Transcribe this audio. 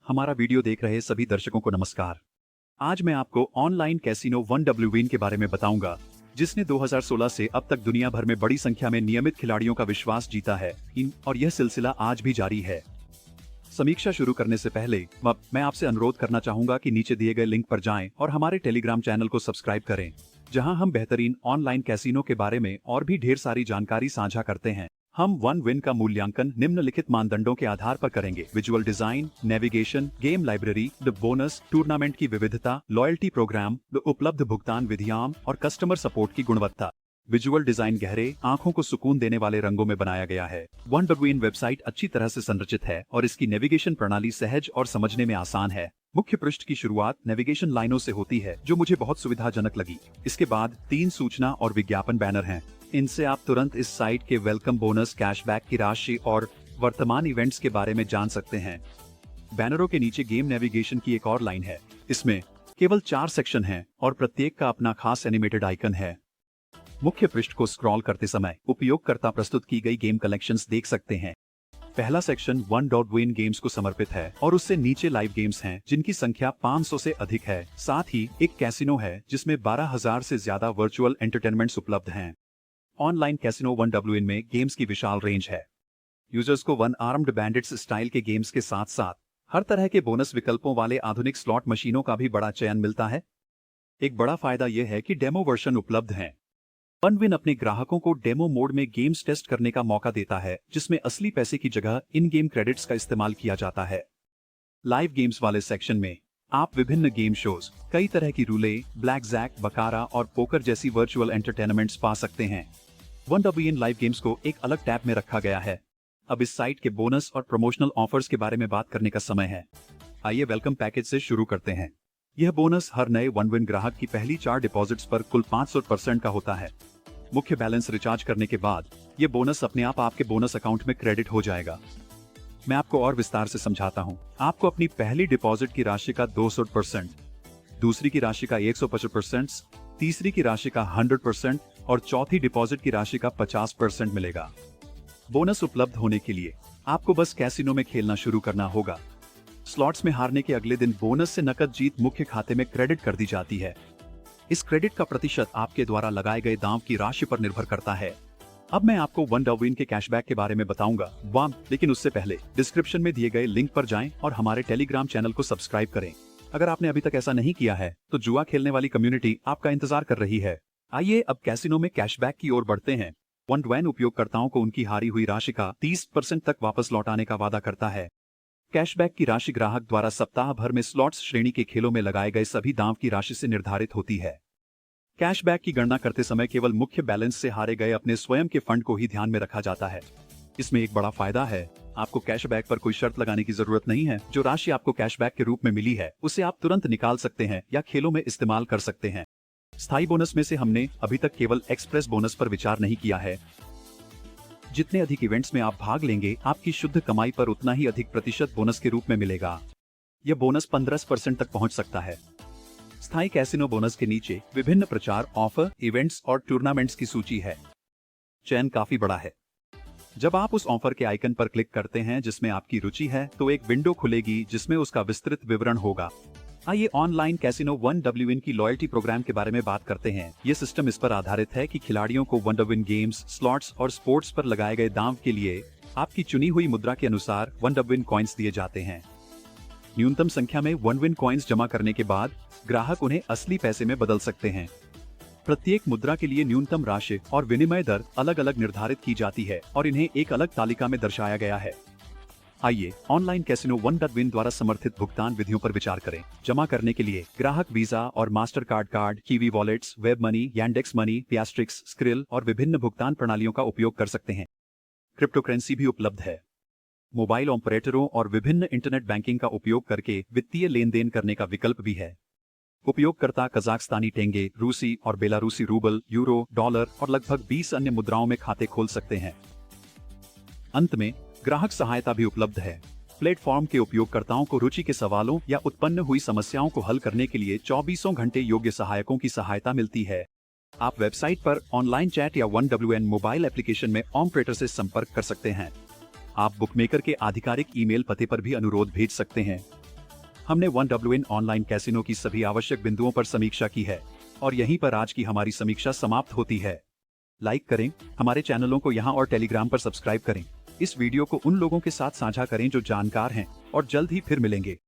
हमारा वीडियो देख रहे सभी दर्शकों को नमस्कार। आज मैं आपको ऑनलाइन कैसीनो 1W के बारे में बताऊंगा, जिसने 2016 से अब तक दुनिया भर में बड़ी संख्या में नियमित खिलाड़ियों का विश्वास जीता है और यह सिलसिला आज भी जारी है। समीक्षा शुरू करने से पहले मैं आपसे अनुरोध करना चाहूंगा कि नीचे दिए गए लिंक पर जाएं और हमारे टेलीग्राम चैनल को सब्सक्राइब करें, जहां हम बेहतरीन ऑनलाइन कैसीनो के बारे में और भी ढेर सारी जानकारी साझा करते हैं। हम वन विन का मूल्यांकन निम्नलिखित मानदंडों के आधार पर करेंगे: visual design, navigation, game library, the bonus, tournament की विविधता, लॉयल्टी प्रोग्राम, द उपलब्ध भुगतान विधियां और कस्टमर सपोर्ट की गुणवत्ता। विजुअल डिजाइन गहरे, आंखों को सुकून देने वाले रंगों में बनाया गया है। 1W वेबसाइट अच्छी तरह से संरचित है और इसकी नेविगेशन प्रणाली सहज और समझने में आसान है। मुख्य पृष्ठ की शुरुआत नेविगेशन लाइनों से होती है, जो मुझे बहुत सुविधाजनक लगी। इसके बाद 3 सूचना और विज्ञापन बैनर हैं। इनसे आप तुरंत इस साइट के वेलकम बोनस, कैशबैक की राशि और वर्तमान इवेंट्स के बारे में जान सकते हैं। बैनरों के नीचे गेम नेविगेशन की एक और लाइन है। इसमें केवल 4 सेक्शन हैं और प्रत्येक का अपना खास एनिमेटेड आइकन है। मुख्य पृष्ठ को स्क्रॉल करते समय उपयोगकर्ता प्रस्तुत की गई गेम कलेक्शंस देख सकते हैं। पहला सेक्शन 1W गेम्स को समर्पित है और उससे नीचे लाइव गेम्स हैं, जिनकी संख्या 500 से अधिक है। साथ ही एक कैसीनो है जिसमें 12,000 से ज्यादा वर्चुअल एंटरटेनमेंट्स उपलब्ध हैं। ऑनलाइन कैसीनो 1W में गेम्स की विशाल रेंज है। यूजर्स को वन आर्म्ड बैंडिट्स स्टाइल के गेम्स के साथ साथ हर तरह के बोनस विकल्पों वाले आधुनिक स्लॉट मशीनों का भी बड़ा चयन मिलता है। एक बड़ा फायदा यह है कि डेमो वर्जन उपलब्ध हैं। वन विन अपने ग्राहकों को डेमो मोड में गेम्स टेस्ट करने का मौका देता है, जिसमें असली पैसे की जगह इन गेम क्रेडिट्स का इस्तेमाल किया जाता है। लाइव गेम्स वाले सेक्शन में आप विभिन्न गेम शोज, कई तरह की रूले, ब्लैक जैक, बकारा और पोकर जैसी वर्चुअल एंटरटेनमेंट्स पा सकते हैं। 1W इन लाइव गेम्स को एक अलग टैब में रखा गया है। अब इस साइट के बोनस और प्रमोशनल ऑफर्स के बारे में बात करने का समय है। आइए वेलकम पैकेज से शुरू करते हैं। यह बोनस हर नए वन विन ग्राहक की पहली 4 डिपॉजिट्स पर कुल 500% का होता है। मुख्य बैलेंस रिचार्ज करने के बाद यह बोनस अपने आप आपके बोनस अकाउंट में क्रेडिट हो जाएगा। मैं आपको और विस्तार से समझाता हूं। आपको अपनी पहली डिपॉजिट की राशि का 200%, दूसरी की राशि का 125%, तीसरी की राशि का 100% और चौथी डिपॉजिट की राशि का 50% मिलेगा। बोनस उपलब्ध होने के लिए आपको बस कैसीनो में खेलना शुरू करना होगा। स्लॉट्स में हारने के अगले दिन बोनस से नकद जीत मुख्य खाते में क्रेडिट कर दी जाती है। इस क्रेडिट का प्रतिशत आपके द्वारा लगाए गए दांव की राशि पर निर्भर करता है। अब मैं आपको 1W के कैशबैक के बारे में बताऊंगा, लेकिन उससे पहले डिस्क्रिप्शन में दिए गए लिंक पर जाएं और हमारे टेलीग्राम चैनल को सब्सक्राइब करें। अगर आपने अभी तक ऐसा नहीं किया है तो जुआ खेलने वाली कम्युनिटी आपका इंतजार कर रही है। आइए अब कैसीनो में कैशबैक की ओर बढ़ते हैं। 1W उपयोगकर्ताओं को उनकी हारी हुई राशि का 30% तक वापस लौटाने का वादा करता है। कैशबैक की राशि ग्राहक द्वारा सप्ताह भर में स्लॉट्स श्रेणी के खेलों में लगाए गए सभी दांव की राशि से निर्धारित होती है। कैशबैक की गणना करते समय केवल मुख्य बैलेंस से हारे गए अपने स्वयं के फंड को ही ध्यान में रखा जाता है। इसमें एक बड़ा फायदा है, आपको कैशबैक पर कोई शर्त लगाने की जरूरत नहीं है। जो राशि आपको कैशबैक के रूप में मिली है उसे आप तुरंत निकाल सकते हैं या खेलों में इस्तेमाल कर सकते हैं। स्थायी बोनस में से हमने अभी तक केवल एक्सप्रेस बोनस पर विचार नहीं किया है। जितने अधिक इवेंट्स में आप भाग लेंगे, आपकी शुद्ध कमाई पर उतना ही अधिक प्रतिशत बोनस के रूप में मिलेगा। यह बोनस 15% तक पहुंच सकता है। स्थायी कैसीनो बोनस के नीचे विभिन्न प्रचार, ऑफर, इवेंट्स और टूर्नामेंट्स की सूची है। चयन काफी बड़ा है। जब आप उस ऑफर के आइकन पर क्लिक करते हैं जिसमें आपकी रुचि है, तो एक विंडो खुलेगी जिसमें उसका विस्तृत विवरण होगा। आइए ऑनलाइन कैसीनो 1W की लॉयल्टी प्रोग्राम के बारे में बात करते हैं। ये सिस्टम इस पर आधारित है कि खिलाड़ियों को 1W गेम्स, स्लॉट्स और स्पोर्ट्स पर लगाए गए दांव के लिए आपकी चुनी हुई मुद्रा के अनुसार 1W कॉइन्स दिए जाते हैं। न्यूनतम संख्या में 1W कॉइन्स जमा करने के बाद ग्राहक उन्हें असली पैसे में बदल सकते हैं। प्रत्येक मुद्रा के लिए न्यूनतम राशि और विनिमय दर अलग अलग निर्धारित की जाती है और इन्हें एक अलग तालिका में दर्शाया गया है। आइए ऑनलाइन कैसीनो 1W द्वारा समर्थित भुगतान विधियों पर विचार करें। जमा करने के लिए ग्राहक वीजा और Mastercard, Qiwi wallets, web money, Yandex money, Piastrix, Skrill और विभिन्न भुगतान प्रणालियों का उपयोग कर सकते हैं। क्रिप्टोकरेंसी भी उपलब्ध है। मोबाइल ऑपरेटरों और विभिन्न इंटरनेट बैंकिंग का उपयोग करके वित्तीय लेन देन करने का विकल्प भी है। उपयोगकर्ता कजाकिस्तानी टेंगे, रूसी और बेलारूसी रूबल, यूरो, डॉलर और लगभग 20 अन्य मुद्राओं में खाते खोल सकते हैं। अंत में ग्राहक सहायता भी उपलब्ध है। प्लेटफॉर्म के उपयोगकर्ताओं को रुचि के सवालों या उत्पन्न हुई समस्याओं को हल करने के लिए 24 घंटे योग्य सहायकों की सहायता मिलती है। आप वेबसाइट पर ऑनलाइन चैट या 1W मोबाइल एप्लीकेशन में ऑपरेटर से संपर्क कर सकते हैं। आप बुकमेकर के आधिकारिक ईमेल पते पर भी अनुरोध भेज सकते हैं। हमने 1WN ऑनलाइन कैसीनो की सभी आवश्यक बिंदुओं पर समीक्षा की है और यहीं पर आज की हमारी समीक्षा समाप्त होती है। लाइक करें, हमारे चैनलों को यहाँ और टेलीग्राम पर सब्सक्राइब करें। इस वीडियो को उन लोगों के साथ साझा करें जो जानकार हैं और जल्द ही फिर मिलेंगे।